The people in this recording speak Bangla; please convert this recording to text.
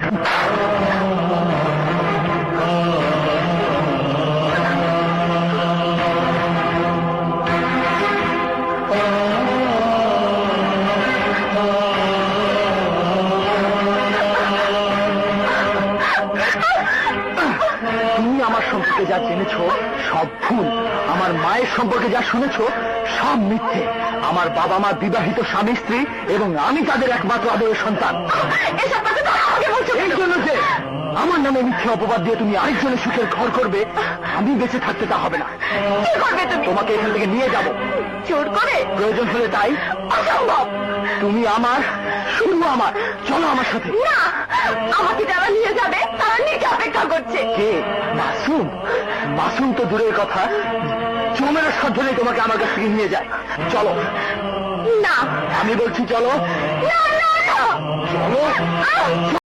তুমি আমার সম্পর্কে যা জেনেছ সব ভুল, আমার মায়ের সম্পর্কে যা শুনেছ সব মিথ্যে। আমার বাবা মা বিবাহিত স্বামী স্ত্রী এবং আমি তাদের একমাত্র আদরের সন্তান। এই জন্য যে আমার নামে মিথ্যে অপবাদ দিয়ে তুমি আরেকজনের সুখের ঘর করবে, আমি বেঁচে থাকতে তা হবে না। তোমাকে এখান থেকে নিয়ে যাব জোর করে, প্রয়োজন হলে তাই। অসম্ভব। তুমি আমার, শুধু আমার। চলো আমার সাথে। না, আমাকে যারা নিয়ে যাবে তারা নিচে অপেক্ষা করছে। কে? মাসুম? মাসুম তো দূরের কথা, চোমের সাধ্য নেই তোমাকে আমার কাছ থেকে নিয়ে যায়। চলো। না, আমি বলছি চলো। না, না, না। চলো।